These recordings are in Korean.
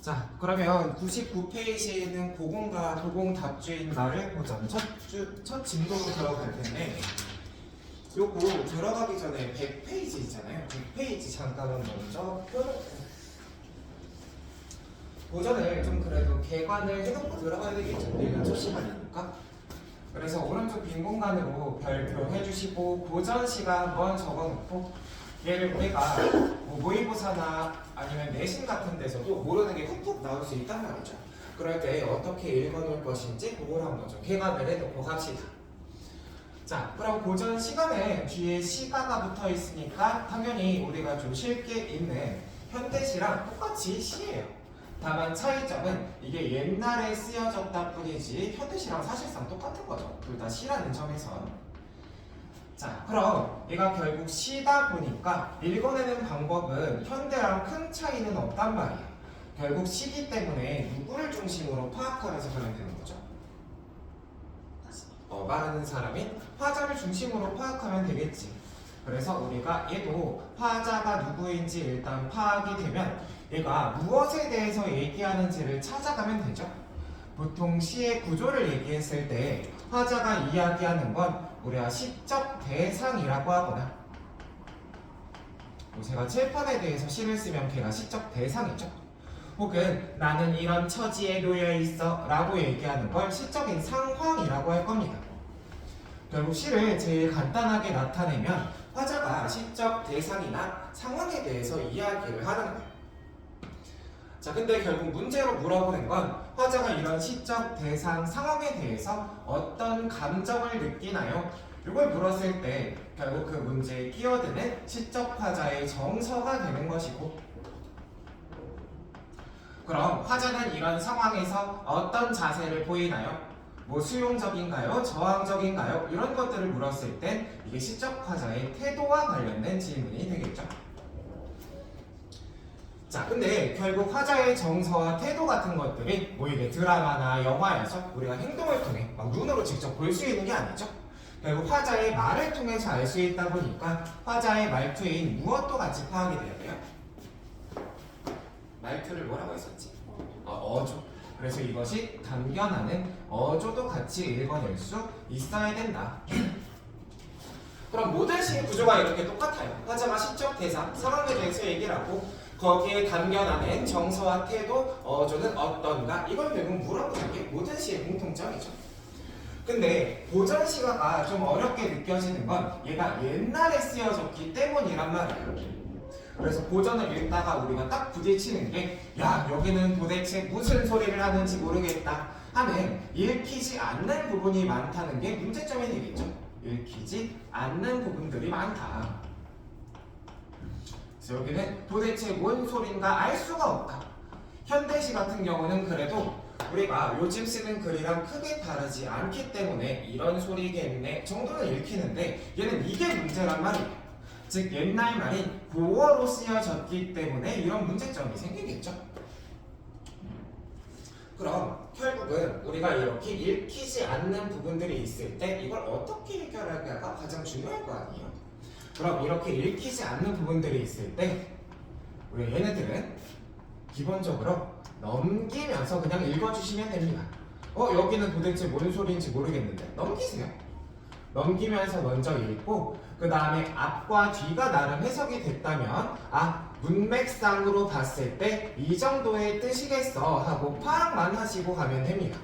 자, 그러면 99페이지에 있는 고공과 도공 답주인 말을 보자. 첫 진도로 들어갈 텐데, 요거 들어가기 전에 100페이지 있잖아요. 100페이지 잠깐만 먼저 고전을 좀 그래도 개관을 해놓고 들어가야 되겠죠. 내일은 첫 시간이니까. 그래서 오른쪽 빈 공간으로 별표 해주시고 고전 시간 한번 적어놓고 얘를 우리가 뭐 모의고사나 아니면 내신 같은 데서도 모르는 게 훅훅 나올 수 있단 말이죠. 그럴 때 어떻게 읽어놓을 것인지 그걸 한번 좀 개관을 해놓고 갑시다. 자, 그럼 고전 시간에 뒤에 시가가 붙어 있으니까 당연히 우리가 좀 쉽게 읽는 현대시랑 똑같이 시예요. 다만 차이점은 이게 옛날에 쓰여졌다 뿐이지 현대시랑 사실상 똑같은 거죠. 둘 다 시라는 점에서. 자, 그럼 얘가 결국 시다 보니까 읽어내는 방법은 현대랑 큰 차이는 없단 말이야. 결국 시기 때문에 누구를 중심으로 파악하면서 하면 되는 거죠. 말하는 사람인 화자를 중심으로 파악하면 되겠지. 그래서 우리가 얘도 화자가 누구인지 일단 파악이 되면 얘가 무엇에 대해서 얘기하는지를 찾아가면 되죠. 보통 시의 구조를 얘기했을 때 화자가 이야기하는 건 우리가 시적 대상이라고 하거나, 제가 칠판에 대해서 시를 쓰면 걔가 시적 대상이죠. 혹은 나는 이런 처지에 놓여 있어 라고 얘기하는 걸 시적인 상황이라고 할 겁니다. 결국 시를 제일 간단하게 나타내면 화자가 시적 대상이나 상황에 대해서 이야기를 하는 거예요. 자, 근데 결국 문제로 물어보는 건 화자가 이런 시적 대상 상황에 대해서 어떤 감정을 느끼나요? 이걸 물었을 때 결국 그 문제에 끼어드는 시적 화자의 정서가 되는 것이고, 그럼 화자는 이런 상황에서 어떤 자세를 보이나요? 뭐 수용적인가요? 저항적인가요? 이런 것들을 물었을 땐 이게 시적 화자의 태도와 관련된 질문이 되겠죠. 자, 근데 결국 화자의 정서와 태도 같은 것들이 뭐 이게 드라마나 영화에서 우리가 행동을 통해 막 눈으로 직접 볼 수 있는 게 아니죠. 결국 화자의 말을 통해서 알 수 있다 보니까 화자의 말투인 무엇도 같이 파악이 돼야 돼요. 말투를 뭐라고 했었지? 어조. 그래서 이것이 단견하는 어조도 같이 읽어낼 수 있어야 된다. 그럼 모든 시의 구조가 이렇게 똑같아요. 화자가 시적 대상, 상황에 대해서 얘기를 하고 거기에 단견하는 정서와 태도, 어조는 어떤가? 이걸 결국 물어보는 게 모든 시의 공통점이죠. 근데 고전 시가가 좀 어렵게 느껴지는 건 얘가 옛날에 쓰여졌기 때문이란 말이에요. 그래서 고전을 읽다가 우리가 딱 부딪히는 게, 야, 여기는 도대체 무슨 소리를 하는지 모르겠다 하는 읽히지 않는 부분이 많다는 게 문제점이 되겠죠. 읽히지 않는 부분들이 많다. 그래서 여기는 도대체 뭔 소린가 알 수가 없다. 현대시 같은 경우는 그래도 우리가 요즘 쓰는 글이랑 크게 다르지 않기 때문에 이런 소리겠네 정도는 읽히는데 얘는 이게 문제란 말이에요. 즉 옛날 말인 고어로 쓰여졌기 때문에 이런 문제점이 생기겠죠. 그럼 결국은 우리가 이렇게 읽히지 않는 부분들이 있을 때 이걸 어떻게 해결할까가 가장 중요할 거 아니에요. 그럼 이렇게 읽히지 않는 부분들이 있을 때 우리 얘네들은 기본적으로 넘기면서 그냥 읽어주시면 됩니다. 여기는 도대체 뭔 소리인지 모르겠는데 넘기세요. 넘기면서 먼저 읽고 그 다음에 앞과 뒤가 나름 해석이 됐다면 문맥상으로 봤을 때 이 정도의 뜻이겠어 하고 파악만 하시고 가면 됩니다.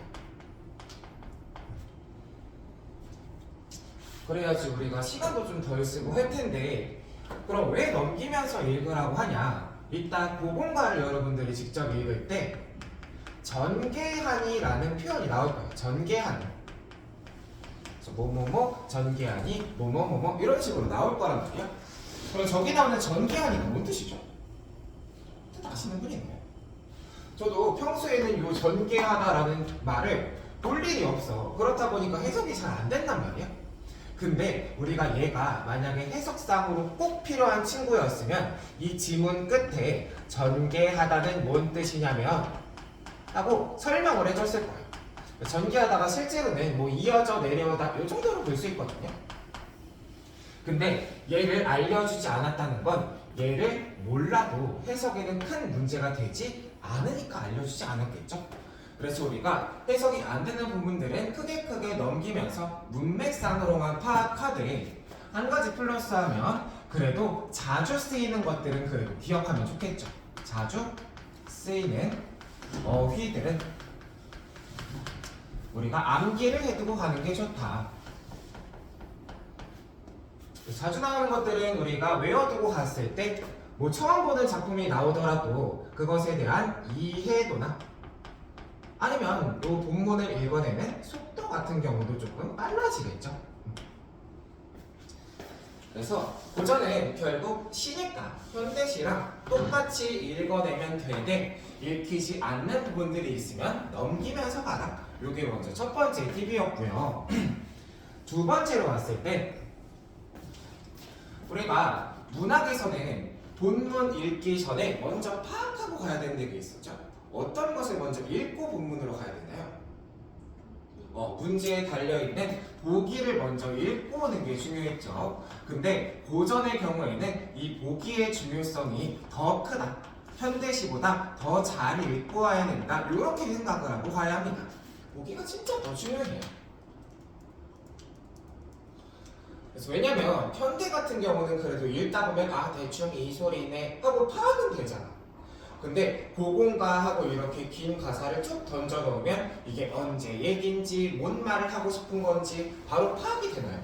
그래야지 우리가 시간도 좀 덜 쓰고 할 텐데, 그럼 왜 넘기면서 읽으라고 하냐? 일단 고공가를 여러분들이 직접 읽을 때 전개하니라는 표현이 나올 거예요. 전개하니. 그래서 뭐뭐뭐 전개하니 뭐뭐뭐뭐 이런 식으로 나올 거란 말이야. 그럼 저기 나오는 전개하니가 뭔 뜻이죠? 뜻 아시는 분 있나요? 저도 평소에는 요 전개하다라는 말을 볼 일이 없어. 그렇다 보니까 해석이 잘 안 된단 말이야. 근데 우리가 얘가 만약에 해석상으로 꼭 필요한 친구였으면 이 지문 끝에 전개하다는 뭔 뜻이냐면 하고 설명을 해줬을 거예요. 전개하다가 실제로는 뭐 이어져 내려오다 이 정도로 볼 수 있거든요. 근데 얘를 알려주지 않았다는 건 얘를 몰라도 해석에는 큰 문제가 되지 않으니까 알려주지 않았겠죠? 그래서 우리가 해석이 안 되는 부분들은 크게 넘기면서 문맥상으로만 파악하되 한 가지 플러스하면 그래도 자주 쓰이는 것들은 그래도 기억하면 좋겠죠. 자주 쓰이는 어휘들은 우리가 암기를 해두고 가는 게 좋다. 자주 나오는 것들은 우리가 외워두고 갔을 때 뭐 처음 보는 작품이 나오더라도 그것에 대한 이해도나 아니면 이 본문을 읽어내는 속도 같은 경우도 조금 빨라지겠죠. 그래서 고전은 결국 시니까 현대시랑 똑같이 읽어내면 되되 읽히지 않는 부분들이 있으면 넘기면서 가라. 이게 먼저 첫 번째 팁이었고요. 두 번째로 봤을 때 우리가 문학에서는 본문 읽기 전에 먼저 파악하고 가야 되는 게 있었죠. 어떤 것을 먼저 읽고 본문으로 가야 되나요? 문제에 달려있는 보기를 먼저 읽고 오는 게 중요했죠. 근데 고전의 경우에는 이 보기의 중요성이 더 크다. 현대시보다 더 잘 읽고 와야 된다. 이렇게 생각을 하고 가야 합니다. 보기가 진짜 더 중요해요. 그래서 왜냐면 현대 같은 경우는 그래도 읽다 보면 대충 이 소리네 하고 파악은 되잖아. 근데 고공가하고 이렇게 긴 가사를 쭉 던져 넣으면 이게 언제 얘긴지 뭔 말을 하고 싶은 건지 바로 파악이 되나요?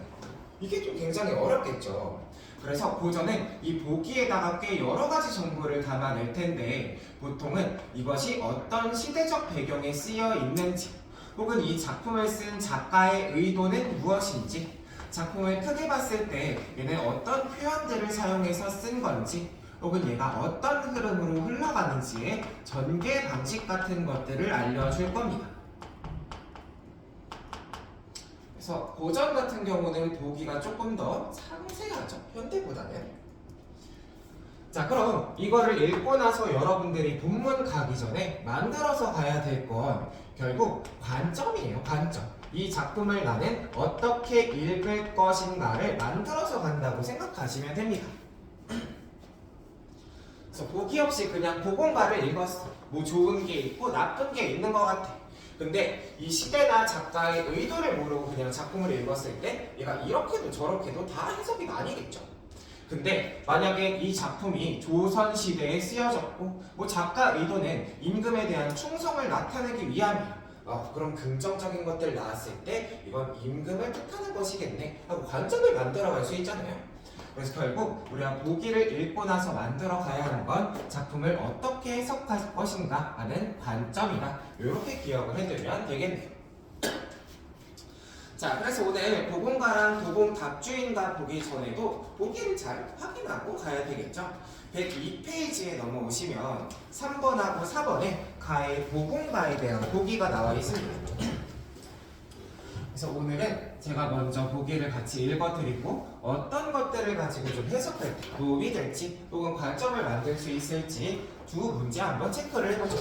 이게 좀 굉장히 어렵겠죠. 그래서 고전은 이 보기에다가 꽤 여러 가지 정보를 담아낼 텐데 보통은 이것이 어떤 시대적 배경에 쓰여 있는지 혹은 이 작품을 쓴 작가의 의도는 무엇인지 작품을 크게 봤을 때 얘는 어떤 표현들을 사용해서 쓴 건지 혹은 얘가 어떤 흐름으로 흘러가는지의 전개 방식 같은 것들을 알려줄 겁니다. 그래서 고전 같은 경우는 보기가 조금 더 상세하죠. 현대보다는. 자, 그럼 이거를 읽고 나서 여러분들이 본문 가기 전에 만들어서 가야 될 건 결국 관점이에요. 관점. 이 작품을 나는 어떻게 읽을 것인가를 만들어서 간다고 생각하시면 됩니다. 그래서 보기 없이 그냥 고공가를 읽었어. 뭐 좋은 게 있고 나쁜 게 있는 것 같아. 근데 이 시대나 작가의 의도를 모르고 그냥 작품을 읽었을 때 얘가 이렇게도 저렇게도 다 해석이 나뉘겠죠. 근데 만약에 이 작품이 조선시대에 쓰여졌고 뭐 작가 의도는 임금에 대한 충성을 나타내기 위함이야. 그럼 긍정적인 것들 나왔을 때 이건 임금을 뜻하는 것이겠네 하고 관점을 만들어갈 수 있잖아요. 그래서 결국 우리가 보기를 읽고 나서 만들어 가야 하는 건 작품을 어떻게 해석할 것인가 하는 관점이다. 이렇게 기억을 해두면 되겠네요. 자, 그래서 오늘 보공가랑 보공답주인가 보기 전에도 보기를 잘 확인하고 가야 되겠죠. 102페이지에 넘어오시면 3번하고 4번에 가의 보공가에 대한 보기가 나와 있습니다. 그래서 오늘은 제가 먼저 보기를 같이 읽어드리고 어떤 것들을 가지고 좀 해석할 때 도움이 될지 혹은 관점을 만들 수 있을지 두 문제 한번 체크를 해보죠.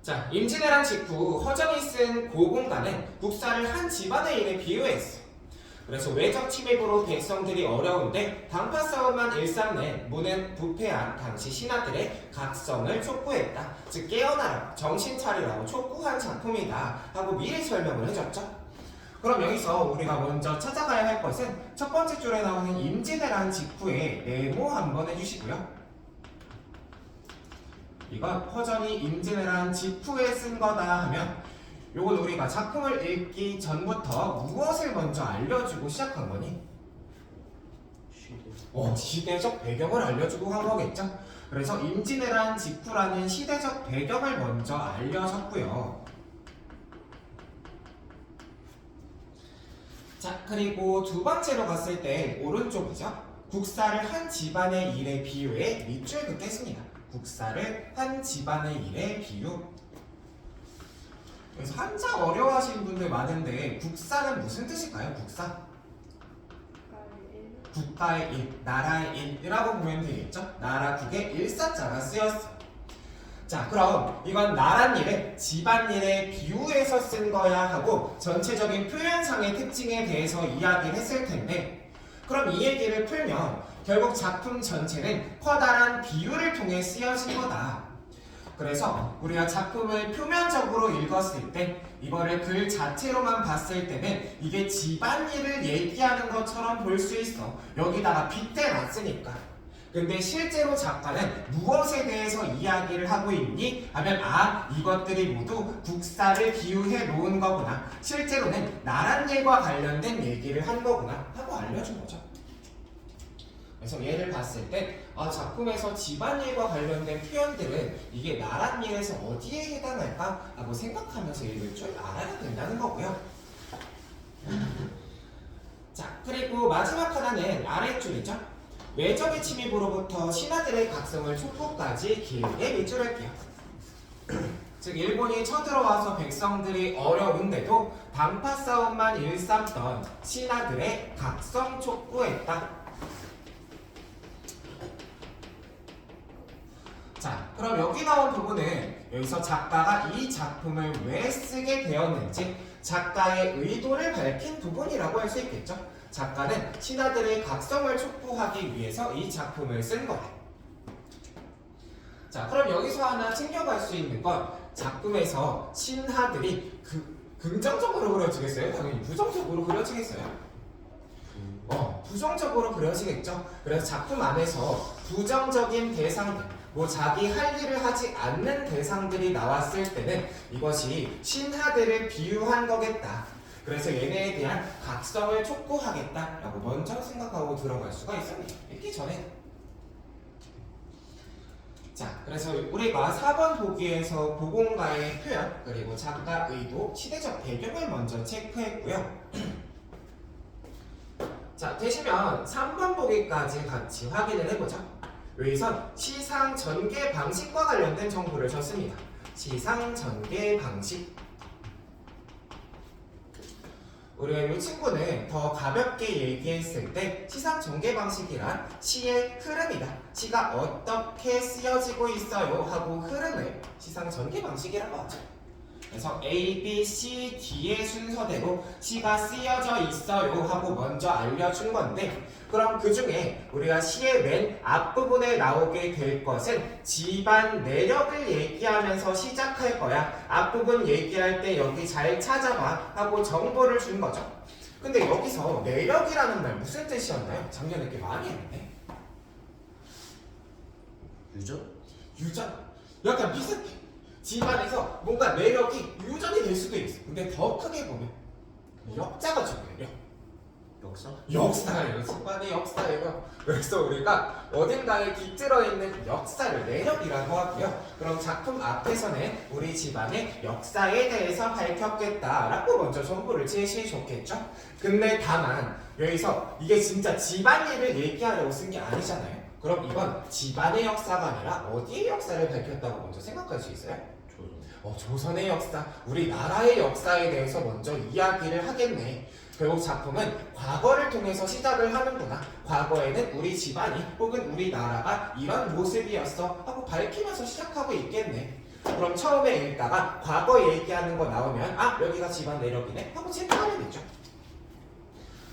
자, 임진왜란 직후 허정이 쓴 고공가는 국사를 한 집안의 일에 비유했어. 그래서 외적 침입으로 백성들이 어려운데 단파 싸움만 일삼는 무는 부패한 당시 신하들의 각성을 촉구했다. 즉 깨어나라, 정신 차리라고 촉구한 작품이다 하고 미리 설명을 해줬죠. 그럼 여기서 우리가 먼저 찾아가야 할 것은 첫 번째 줄에 나오는 임진왜란 직후의 네모 한번 해주시고요. 이건 허정이 임진왜란 직후에 쓴 거다 하면 요건 우리가 작품을 읽기 전부터 무엇을 먼저 알려주고 시작한 거니? 시대적 배경을 알려주고 한 거겠죠? 그래서 임진왜란 직후라는 시대적 배경을 먼저 알려줬고요. 자, 그리고 두 번째로 갔을 때 오른쪽이죠? 국사를 한 집안의 일에 비유해 밑줄 긋겠습니다. 국사를 한 집안의 일에 비유. 그래서 한자 어려워하시는 분들 많은데 국사는 무슨 뜻일까요? 국사? 국가의 일, 나라의 일이라고 보면 되겠죠? 나라국의 일사자가 쓰였어. 자, 그럼 이건 나란 일을 집안일에 비유해서 쓴 거야 하고 전체적인 표현상의 특징에 대해서 이야기를 했을 텐데 그럼 이 얘기를 풀면 결국 작품 전체는 커다란 비유를 통해 쓰여진 거다. 그래서 우리가 작품을 표면적으로 읽었을 때 이거를 글 자체로만 봤을 때는 이게 집안일을 얘기하는 것처럼 볼 수 있어. 여기다가 빗대놨으니까. 근데 실제로 작가는 무엇에 대해서 이야기를 하고 있니? 하면 이것들이 모두 국사를 비유해 놓은 거구나. 실제로는 나랏일과 관련된 얘기를 한 거구나 하고 알려준 거죠. 그래서 얘를 봤을 때 작품에서 집안일과 관련된 표현들은 이게 나랏일에서 어디에 해당할까? 하고 생각하면서 읽을 줄 알아야 된다는 거고요. 자, 그리고 마지막 하나는 아랫줄이죠. 외적의 침입으로부터 신하들의 각성을 촉구까지 길게 밑줄할게요. 즉 일본이 쳐들어와서 백성들이 어려운데도 당파 싸움만 일삼던 신하들의 각성 촉구했다. 자, 그럼 여기 나온 부분은 여기서 작가가 이 작품을 왜 쓰게 되었는지 작가의 의도를 밝힌 부분이라고 할 수 있겠죠. 작가는 신하들의 각성을 촉구하기 위해서 이 작품을 쓴 거야. 자, 그럼 여기서 하나 챙겨갈 수 있는 건 작품에서 신하들이 긍정적으로 그려지겠어요? 당연히 부정적으로 그려지겠어요? 부정적으로 그려지겠죠. 그래서 작품 안에서 부정적인 대상들, 자기 할 일을 하지 않는 대상들이 나왔을 때는 이것이 신하들을 비유한 거겠다. 그래서 얘네에 대한 각성을 촉구하겠다라고 먼저 생각하고 들어갈 수가 있습니다. 읽기 전에. 자, 그래서 우리가 4번 보기에서 보공가의 표현, 그리고 작가 의도, 시대적 배경을 먼저 체크했고요. 자, 되시면 3번 보기까지 같이 확인을 해보죠. 여기선 시상 전개 방식과 관련된 정보를 줬습니다. 시상 전개 방식. 우리가 이 친구는 더 가볍게 얘기했을 때 시상 전개 방식이란 시의 흐름이다. 시가 어떻게 쓰여지고 있어요 하고 흐름을 시상 전개 방식이라고 하죠. 그래서 A, B, C, D의 순서대로 시가 쓰여져 있어요 하고 먼저 알려준 건데, 그럼 그 중에 우리가 시의 맨 앞부분에 나오게 될 것은 집안 내력을 얘기하면서 시작할 거야. 앞부분 얘기할 때 여기 잘 찾아봐 하고 정보를 준 거죠. 근데 여기서 내력이라는 말 무슨 뜻이었나요? 작년에 꽤 많이 했는데. 유전? 유전? 약간 비슷해. 집안에서 뭔가 내력이 유전이 될 수도 있어. 근데 더 크게 보면 역자가 중요해요. 역사? 역사예요. 집안의 역사예요. 그래서 우리가 어딘가에 깃들어 있는 역사를 내력이라고 하고요. 그럼 작품 앞에서는 우리 집안의 역사에 대해서 밝혔겠다라고 먼저 정보를 제시해 줬겠죠. 근데 다만 여기서 이게 진짜 집안일을 얘기하려고 쓴 게 아니잖아요. 그럼 이건 집안의 역사가 아니라 어디의 역사를 밝혔다고 먼저 생각할 수 있어요? 조선의 역사, 우리나라의 역사에 대해서 먼저 이야기를 하겠네. 결국 작품은 과거를 통해서 시작을 하는구나. 과거에는 우리 집안이 혹은 우리나라가 이런 모습이었어 하고 밝히면서 시작하고 있겠네. 그럼 처음에 읽다가 과거 얘기하는 거 나오면 여기가 집안 내력이네 하고 체크하면 되죠.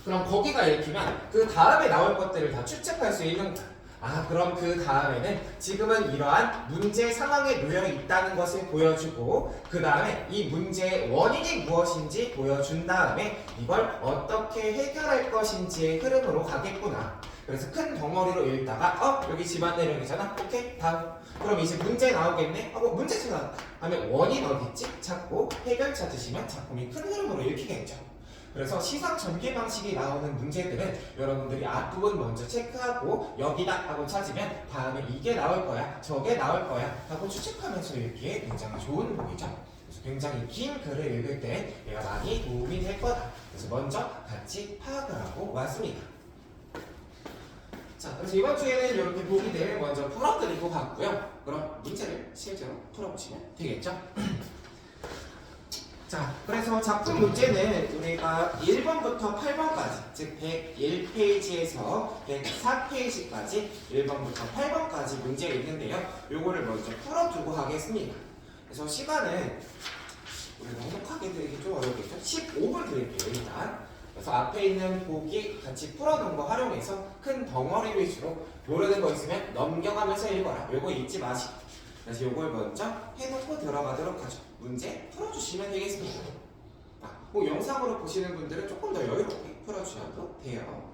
그럼 거기가 읽히면 그 다음에 나올 것들을 다 추측할 수 있는 거야. 그럼 그 다음에는 지금은 이러한 문제 상황에 놓여 있다는 것을 보여주고, 그 다음에 이 문제의 원인이 무엇인지 보여준 다음에 이걸 어떻게 해결할 것인지의 흐름으로 가겠구나. 그래서 큰 덩어리로 읽다가 여기 집안 내력이잖아. 오케이, 다음. 그럼 이제 문제 나오겠네? 문제 찾아 하면 원인 어딨지? 찾고 해결 찾으시면 작품이 큰 흐름으로 읽히겠죠. 그래서 시상 전개 방식이 나오는 문제들은 여러분들이 앞부분 먼저 체크하고 여기다 하고 찾으면 다음에 이게 나올 거야, 저게 나올 거야 하고 추측하면서 읽기에 굉장히 좋은 보기죠. 그래서 굉장히 긴 글을 읽을 때 얘가 많이 도움이 될 거다. 그래서 먼저 같이 파악을 하고 왔습니다. 자, 그래서 이번 주에는 이렇게 보기들 먼저 풀어드리고 갔고요. 그럼 문제를 실제로 풀어보시면 되겠죠? 자, 그래서 작품 문제는 우리가 1번부터 8번까지, 즉 101페이지에서 104페이지까지 1번부터 8번까지 문제가 있는데요. 요거를 먼저 풀어두고 하겠습니다. 그래서 시간은 우리 넉넉하게 드리기 좀 어렵겠죠? 15분 드릴게요, 일단. 그래서 앞에 있는 보기 같이 풀어놓은 거 활용해서 큰 덩어리 위주로 모르는 거 있으면 넘겨가면서 읽어라. 요거 잊지 마시고. 그래서 이걸 먼저 해놓고 들어가도록 하죠. 문제 풀어주시면 되겠습니다. 뭐 영상으로 보시는 분들은 조금 더 여유롭게 풀어주셔도 돼요.